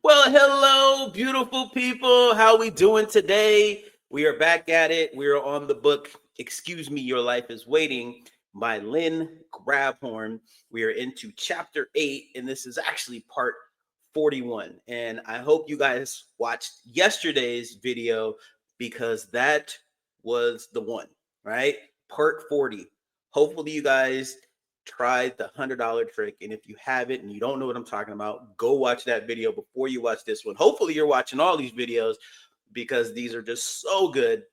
Well, hello, beautiful people. How we doing today? We are back at it. We are on the book Excuse Me, Your Life is Waiting by Lynn Grabhorn. We are into chapter 8, and this is actually part 41. And I hope you guys watched yesterday's video because that was the one, right? Part 40. Hopefully, you guys tried the $100 trick. And if you haven't and you don't know what I'm talking about, go watch that video before you watch this one. Hopefully, you're watching all these videos because these are just so good.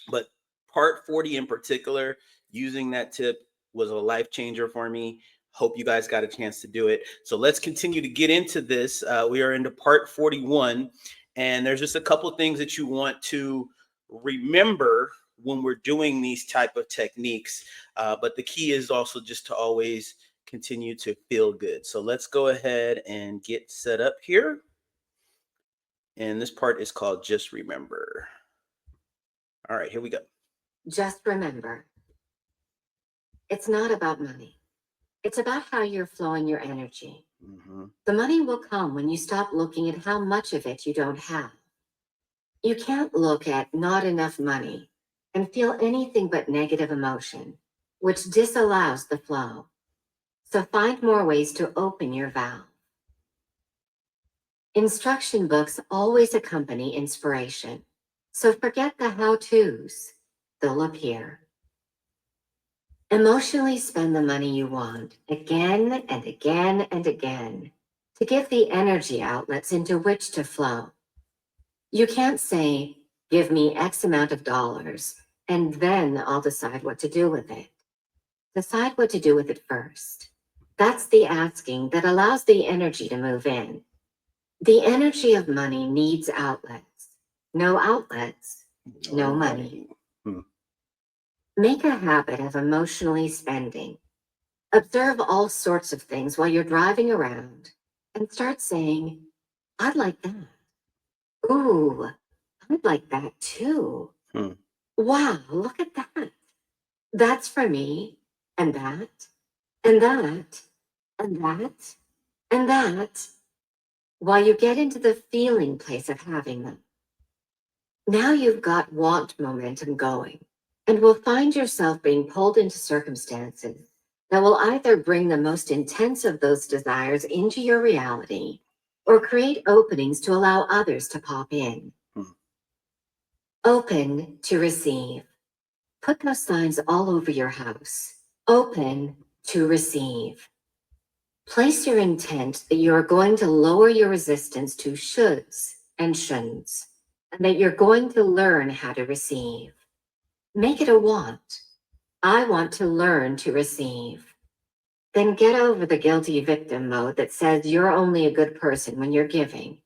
But part 40 in particular, using that tip was a life changer for me. Hope you guys got a chance to do it. So let's continue to get into this. We are into part 41, and there's just a couple things that you want to remember when we're doing these type of techniques. But the key is also just to always continue to feel good. So let's go ahead and get set up here. And this part is called Just Remember. All right, here we go. Just remember, it's not about money. It's about how you're flowing your energy. The money will come when you stop looking at how much of it you don't have. You can't look at not enough money and feel anything but negative emotion, which disallows the flow. So find more ways to open your valve. Instruction books always accompany inspiration. So forget the how-tos. They'll appear. Emotionally spend the money you want again and again and again to give the energy outlets into which to flow. You can't say, give me X amount of dollars, and then I'll decide what to do with it. Decide what to do with it first. That's the asking that allows the energy to move in. The energy of money needs outlets. No outlets, no money. Make a habit of emotionally spending. Observe all sorts of things while you're driving around and start saying, I'd like that. Ooh, I'd like that too. Wow, look at that. That's for me, and that, and that, and that, and that, while you get into the feeling place of having them. Now you've got want momentum going, and will find yourself being pulled into circumstances that will either bring the most intense of those desires into your reality or create openings to allow others to pop in. Open to receive. Put those signs all over your house. Open to receive. Place your intent that you are going to lower your resistance to shoulds and shouldn'ts, and that you're going to learn how to receive. Make it a want. I want to learn to receive. Then get over the guilty victim mode that says you're only a good person when you're giving.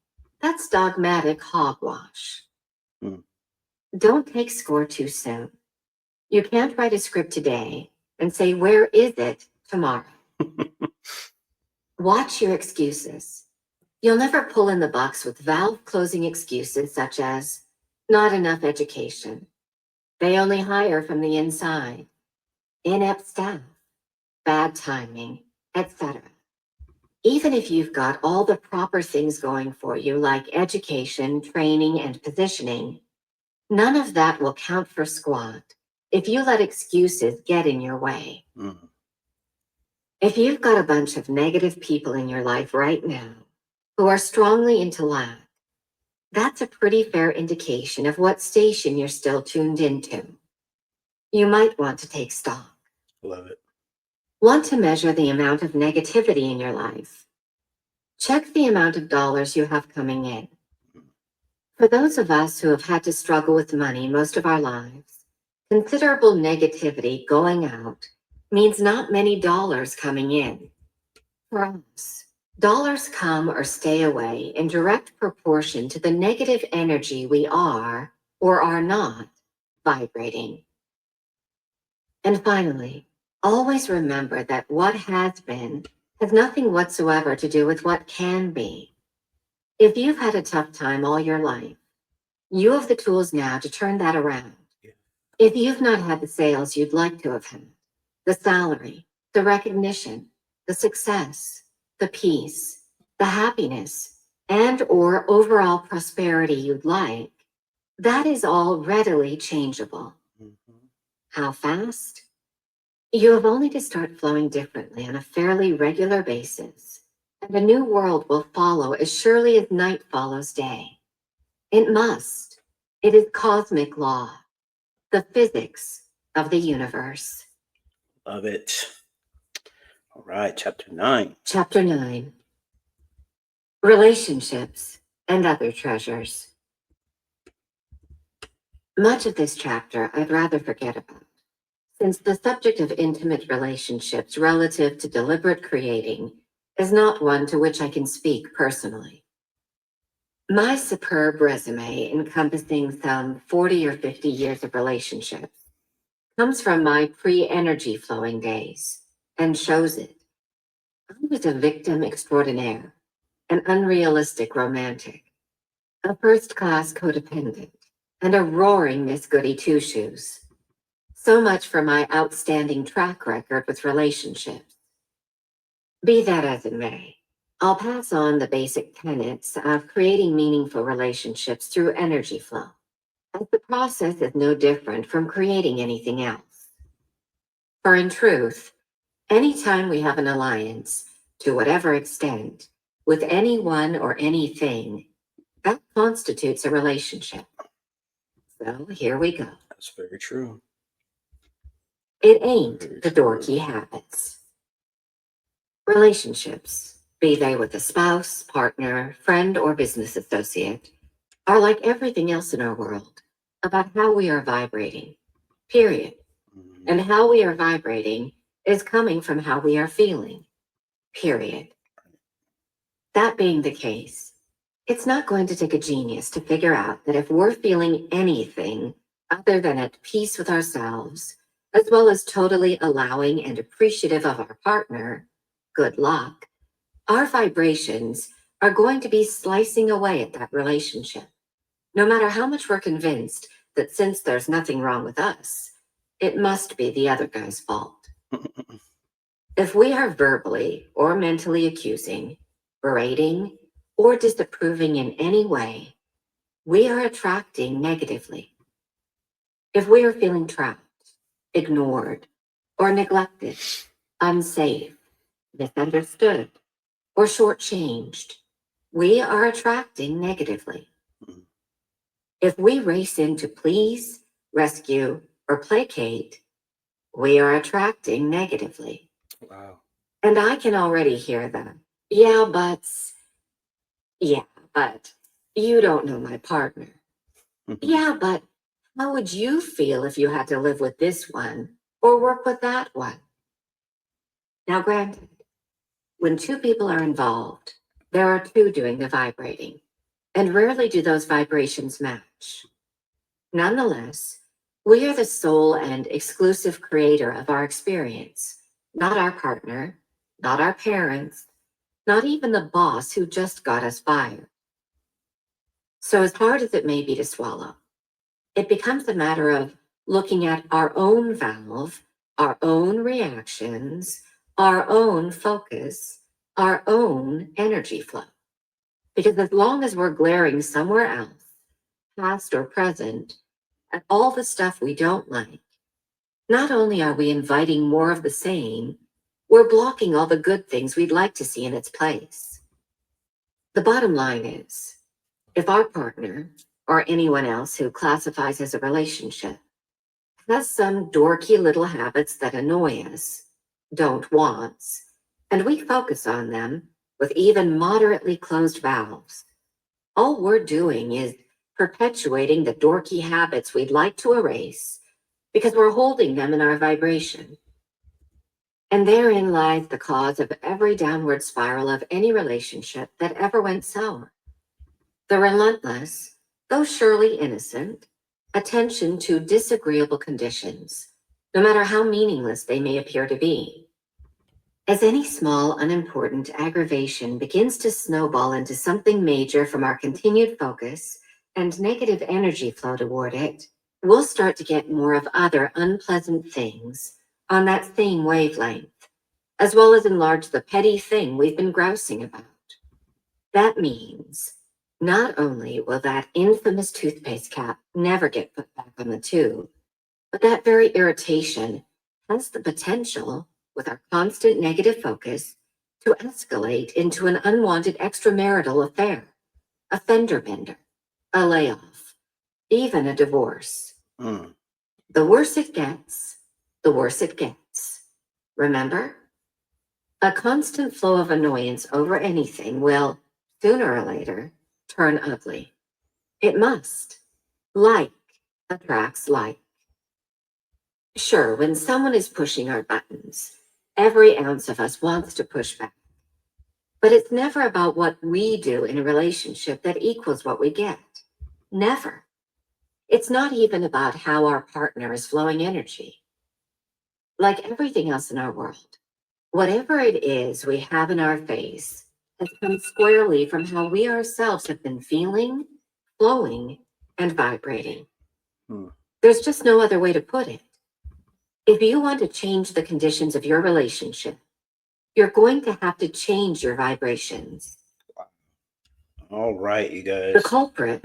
That's dogmatic hogwash. Don't take score too soon. You can't write a script today and say, where is it tomorrow? Watch your excuses. You'll never pull in the box with valve closing excuses such as, not enough education. They only hire from the inside. Inept staff. Bad timing, etc. Even if you've got all the proper things going for you, like education, training, and positioning, none of that will count for squat if you let excuses get in your way. If you've got a bunch of negative people in your life right now who are strongly into lack, that's a pretty fair indication of what station you're still tuned into. You might want to take stock. Love it. Want to measure the amount of negativity in your life? Check the amount of dollars you have coming in. For those of us who have had to struggle with money most of our lives, considerable negativity going out means not many dollars coming in. For us, dollars come or stay away in direct proportion to the negative energy we are or are not vibrating. And finally, always remember that what has been has nothing whatsoever to do with what can be. If you've had a tough time all your life, you have the tools now to turn that around. If you've not had the sales you'd like to have had, the salary, the recognition, the success, the peace, the happiness, and or overall prosperity you'd like, that is all readily changeable. Mhm. How fast? You have only to start flowing differently on a fairly regular basis, and a new world will follow as surely as night follows day. It must. It is cosmic law, the physics of the universe. Love it. All right, chapter 9. Chapter 9: Relationships and Other Treasures. Much of this chapter I'd rather forget about, since the subject of intimate relationships relative to deliberate creating is not one to which I can speak personally. My superb resume, encompassing some 40 or 50 years of relationships, comes from my pre-energy flowing days and shows it. I was a victim extraordinaire, an unrealistic romantic, a first-class codependent, and a roaring Miss Goody Two-Shoes. So much for my outstanding track record with relationships. Be that as it may, I'll pass on the basic tenets of creating meaningful relationships through energy flow, as the process is no different from creating anything else. For in truth, anytime we have an alliance, to whatever extent, with anyone or anything, that constitutes a relationship. So here we go. That's very true. It ain't Very the true. dorky habits. Relationships, be they with a spouse, partner, friend, or business associate, are like everything else in our world, about how we are vibrating, period. Mhm. And how we are vibrating is coming from how we are feeling, period. That being the case, it's not going to take a genius to figure out that if we're feeling anything other than at peace with ourselves, as well as totally allowing and appreciative of our partner, good luck, our vibrations are going to be slicing away at that relationship, no matter how much we're convinced that since there's nothing wrong with us, it must be the other guy's fault. If we are verbally or mentally accusing, berating, or disapproving in any way, we are attracting negatively. If we are feeling trapped, ignored, or neglected, unsafe, misunderstood, or shortchanged, we are attracting negatively. Mhm. If we race in to please, rescue, or placate, we are attracting negatively. Wow. And I can already hear them. Yeah, but you don't know my partner. Mhm. Yeah, but how would you feel if you had to live with this one or work with that one? Now, granted, when two people are involved, there are two doing the vibrating, and rarely do those vibrations match. Nonetheless, we are the sole and exclusive creator of our experience, not our partner, not our parents, not even the boss who just got us fired. So, as hard as it may be to swallow, it becomes a matter of looking at our own valve, our own reactions, our own focus, our own energy flow. Because as long as we're glaring somewhere else, past or present, at all the stuff we don't like, not only are we inviting more of the same, we're blocking all the good things we'd like to see in its place. The bottom line is, if our partner, or anyone else who classifies as a relationship, has some dorky little habits that annoy us, don't wants, and we focus on them with even moderately closed valves, all we're doing is perpetuating the dorky habits we'd like to erase because we're holding them in our vibration. And therein lies the cause of every downward spiral of any relationship that ever went sour. The relentless, though surely innocent, attention to disagreeable conditions, no matter how meaningless they may appear to be. As any small, unimportant aggravation begins to snowball into something major from our continued focus and negative energy flow toward it, we'll start to get more of other unpleasant things on that same wavelength, as well as enlarge the petty thing we've been grousing about. That means not only will that infamous toothpaste cap never get put back on the tube, but that very irritation has the potential, with our constant negative focus, to escalate into an unwanted extramarital affair, a fender bender, a layoff, even a divorce. Mm. The worse it gets, the worse it gets. Remember? A constant flow of annoyance over anything will, sooner or later, turn ugly. It must. Like attracts like. Sure, when someone is pushing our buttons, every ounce of us wants to push back. But it's never about what we do in a relationship that equals what we get. Never. It's not even about how our partner is flowing energy. Like everything else in our world, whatever it is we have in our face has come squarely from how we ourselves have been feeling, flowing, and vibrating. There's just no other way to put it. If you want to change the conditions of your relationship, you're going to have to change your vibrations. All right, you guys. The culprit.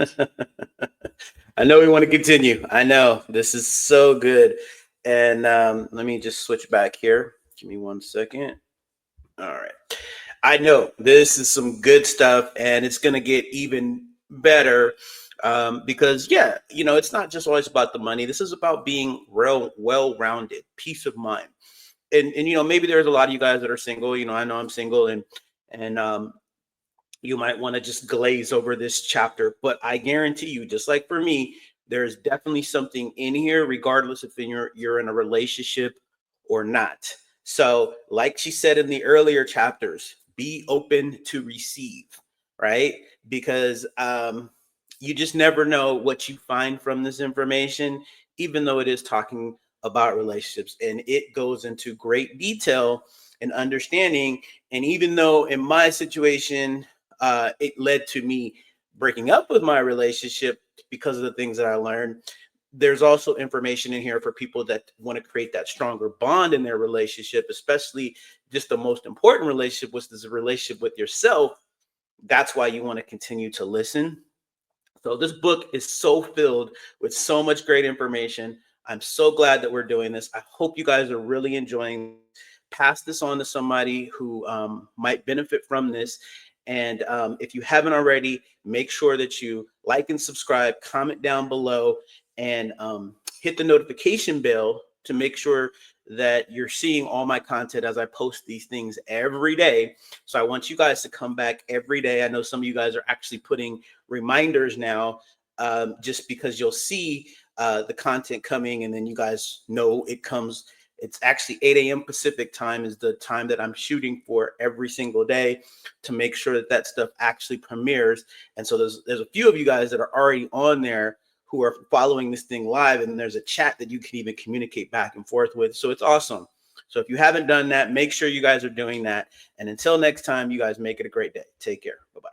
I know we want to continue. I know this is so good. And let me just switch back here. Give me 1 second. All right. I know this is some good stuff, and it's going to get even better because, yeah, it's not just always about the money. This is about being real, well-rounded, peace of mind. And maybe there's a lot of you guys that are single. I know I'm single, and you might want to just glaze over this chapter, but I guarantee you, just like for me, there's definitely something in here, regardless if you're in a relationship or not. So, like she said in the earlier chapters, be open to receive, right? Because you just never know what you find from this information, even though it is talking about relationships, and it goes into great detail and understanding. And even though in my situation, it led to me breaking up with my relationship because of the things that I learned. There's also information in here for people that want to create that stronger bond in their relationship, especially just the most important relationship, which is a relationship with yourself. That's why you want to continue to listen. So this book is so filled with so much great information. I'm so glad that we're doing this. I hope you guys are really enjoying. Pass this on to somebody who might benefit from this. And if you haven't already, make sure that you like and subscribe, comment down below, and hit the notification bell to make sure that you're seeing all my content as I post these things every day. So I want you guys to come back every day. I know some of you guys are actually putting reminders now, just because you'll see the content coming, and then you guys know it comes. It's actually 8 a.m. Pacific time is the time that I'm shooting for every single day to make sure that that stuff actually premieres. And so there's a few of you guys that are already on there who are following this thing live, and there's a chat that you can even communicate back and forth with. So it's awesome. So if you haven't done that, make sure you guys are doing that. And until next time, you guys make it a great day. Take care. Bye-bye.